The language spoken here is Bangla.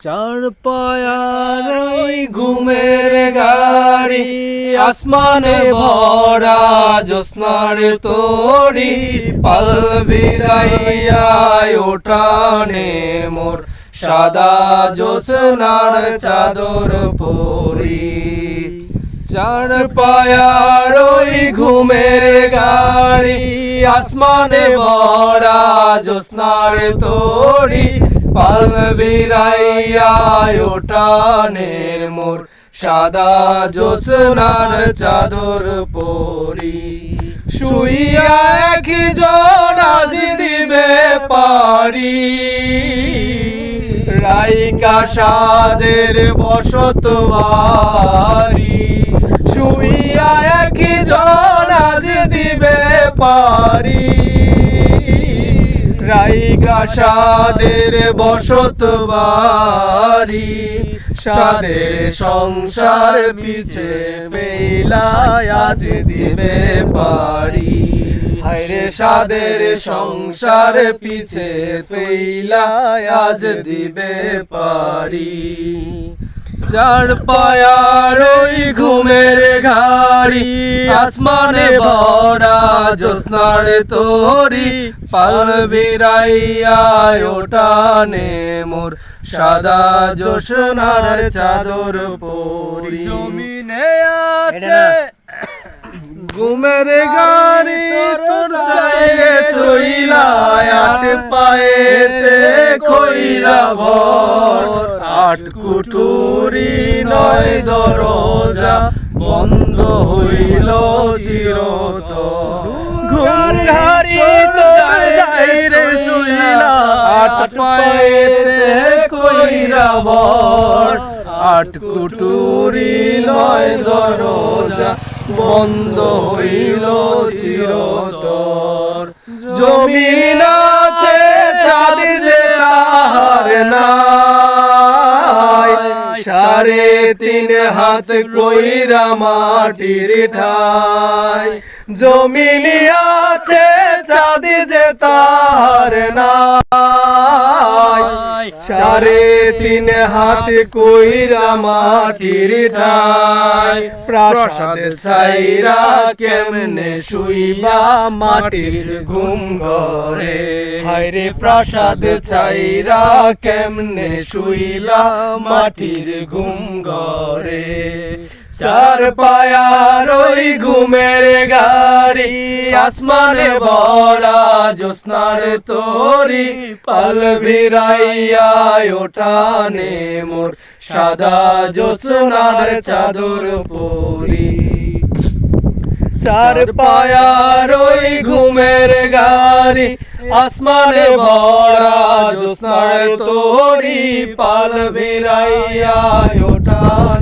চার পায়ার ওই ঘুমের গাড়ি আসমানে ভরা জ্যোৎস্নার তরি পাল বিরাইয়া ওঠানে মোর সাদা জ্যোৎস্নার চাদর পরি চার পায়ার ওই ঘুমের গাড়ি আসমানে ভরা জ্যোৎস্নার তরি পাল বিরাইয়া ওঠানের মোর সাদা জ্যোৎস্নার চাদর পরি শুইয়া একজন আজ দিবে পারি রাইকা সাদের বসত বাড়ি শুইয়া একজন আজ দিবে পারি রাইকা সাদের বসত বাড়ি সাদের সংসার পিছে ফেলাই আজ দিবে পারি হায়রে সাদের সংসার পিছে ফেলাই আজ দিবে পারি চার পায়ার ওই ঘুমের গাড়ি আসমানে ভরা জ্যোৎস্নার তরি পাল বিরাইয়া ওঠানে মোর সাদা জ্যোৎস্নার চাদর পরি জমিনে আছে ঘুমের গাড়ি তোর চাইলে চইলা আট পায়েতে কইরা ভর আট কুঠুরি নয় দরজা বন্ধ হইল চিরতর ঘুম ঘাড়ি তোর চাইলে চইলা আট পায়েতে কইরা ভর আট কুঠুরি নয় দরজা বন্ধ হইল চিরতর জমিন আছে চাঁদ যে তাহার নাই 3.5 হাত কইরা মাটির ঠাই জমিন আছে চাঁদ যে তাহার নাই 3.5 হাত কইরা মাটির ঠাই প্রাসাদ ছাইরা কেমনে শুইবা মাটির ঘুম ঘরে হায়রে প্রাসাদ ছাইরা কেমনে শুইলা মাটির ঘুম ঘরে চার পায়ার ওই ঘুমের গাড়ি আসমানে ভরা জ্যোৎস্নার তরি পাল ভিরাইয়া ওঠানে মোর সাদা জ্যোৎস্নার চাদর পরি চার পায়ার ওই ঘুমের গাড়ি আসমানে ভরা জ্যোৎস্নার তরি পাল ভিরাইয়া ওঠানে